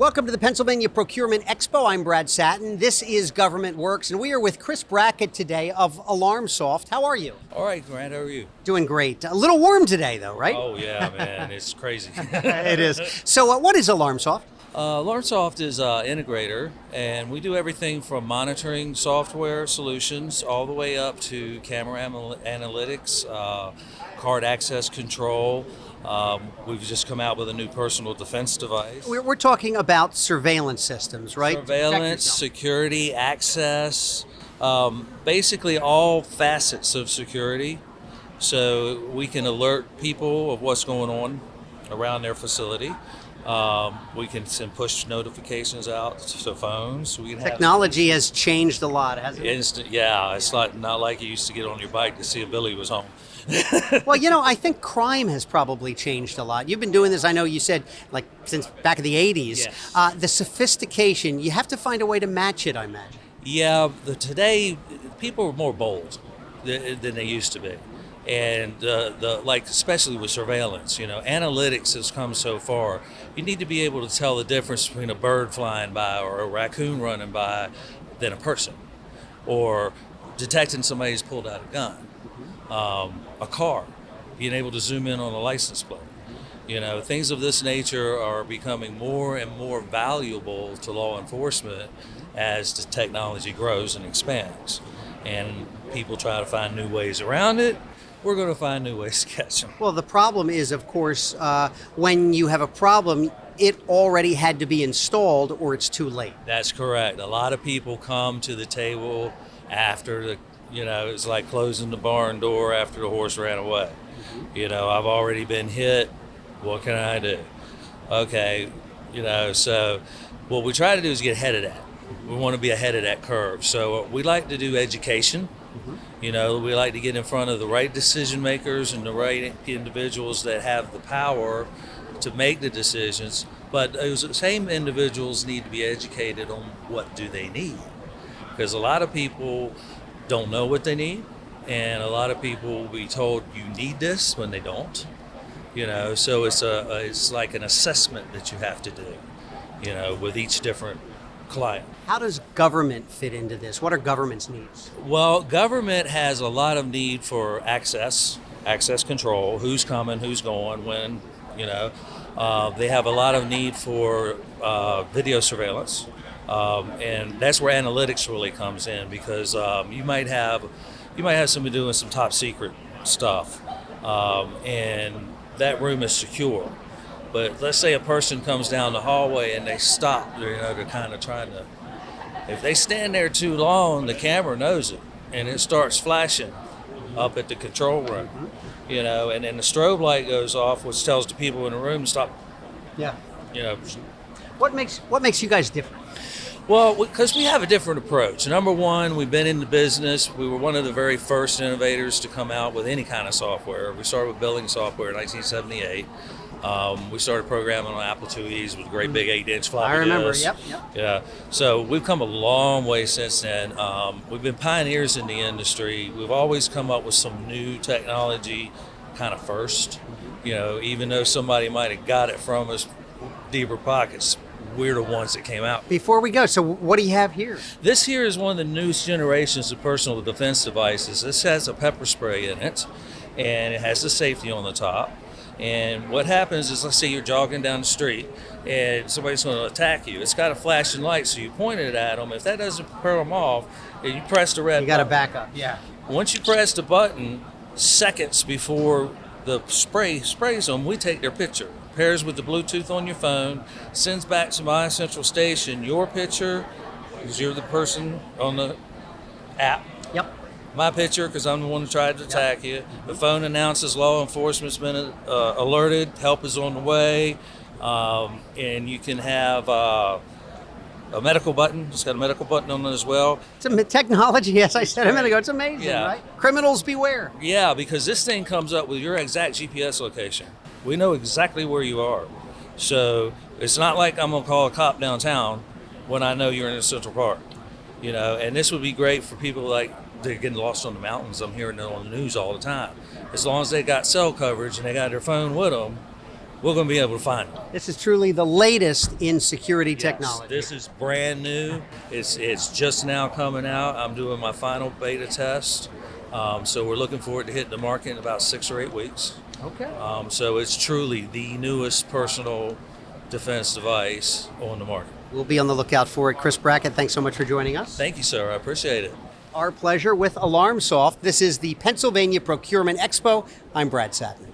Welcome to the Pennsylvania Procurement Expo. I'm Brad Satin. This is Government Works, and we are with Chris Brackett today of AlarmSoft. How are you? All right, Grant, how are you? Doing great. A little warm today, though, right? Oh, yeah, man, it's crazy. It is. So what is AlarmSoft? AlarmSoft is an integrator, and we do everything from monitoring software solutions all the way up to camera analytics, card access control. We've just come out with a new personal defense device. We're talking about surveillance systems, right? Surveillance, security, access, basically all facets of security. So we can alert people of what's going on around their facility. We can send push notifications out to phones. We can Technology has changed a lot, hasn't it? instant. Yeah, it's not like you used to get on your bike to see if Billy was home. Well, I think crime has probably changed a lot. You've been doing this, I know you said, like since back in the 80s. Yes. The sophistication, you have to find a way to match it, I imagine. Yeah, today people are more bold than they used to be, and like especially with surveillance, analytics has come so far. You need to be able to tell the difference between a bird flying by or a raccoon running by than a person, or detecting somebody who's pulled out a gun, a car, being able to zoom in on a license plate. Things of this nature are becoming more and more valuable to law enforcement as the technology grows and expands. And people try to find new ways around it. We're going to find new ways to catch them. Well, the problem is, of course, when you have a problem, it already had to be installed or it's too late. That's correct. A lot of people come to the table after it's like closing the barn door after the horse ran away. I've already been hit. What can I do? Okay, so what we try to do is get ahead of that. We want to be ahead of that curve. So we like to do education. We like to get in front of the right decision makers and the right individuals that have the power to make the decisions. But those same individuals need to be educated on what do they need. Because a lot of people don't know what they need, and a lot of people will be told you need this when they don't. So it's like an assessment that you have to do, with each different client. How does government fit into this? What are government's needs? Well, government has a lot of need for access control, who's coming, who's going, when, they have a lot of need for video surveillance. And that's where analytics really comes in, because you might have somebody doing some top secret stuff, and that room is secure. But let's say a person comes down the hallway and they stop. They're kind of trying to. If they stand there too long, the camera knows it, and it starts flashing up at the control room. And then the strobe light goes off, which tells the people in the room to stop. Yeah. What makes you guys different? Well, because we have a different approach. Number one, we've been in the business. We were one of the very first innovators to come out with any kind of software. We started with billing software in 1978. We started programming on Apple IIes with a great big 8-inch floppy I remember, disk. yep. Yeah. So we've come a long way since then. We've been pioneers in the industry. We've always come up with some new technology kind of first. Even though somebody might have got it from us, deeper pockets, we're the ones that came out. Before we go, so what do you have here? This here is one of the newest generations of personal defense devices. This has a pepper spray in it, and it has the safety on the top. And what happens is, let's say you're jogging down the street and somebody's going to attack you. It's got a flashing light, so you point it at them. If that doesn't propel them off, you press the red button. You got to back up, yeah. Once you press the button, seconds before the spray sprays them, we take their picture. Pairs with the Bluetooth on your phone, sends back to my central station your picture, because you're the person on the app. Yep. My picture, because I'm the one who tried to attack you. The phone announces law enforcement's been alerted, help is on the way, and you can have a medical button. It's got a medical button on it as well. It's a technology, as I said a minute ago. It's amazing, Yeah. right? Criminals beware. Yeah, because this thing comes up with your exact GPS location. We know exactly where you are. So it's not like I'm going to call a cop downtown when I know you're in a Central Park. And this would be great for people like they're getting lost on the mountains. I'm hearing it on the news all the time. As long as they got cell coverage and they got their phone with them, we're going to be able to find them. This is truly the latest in security technology. This is brand new. It's just now coming out. I'm doing my final beta test. So we're looking forward to hitting the market in about 6 or 8 weeks. Okay. So it's truly the newest personal defense device on the market. We'll be on the lookout for it. Chris Brackett, thanks so much for joining us. Thank you, sir. I appreciate it. Our pleasure with AlarmSoft. This is the Pennsylvania Procurement Expo. I'm Brad Satin.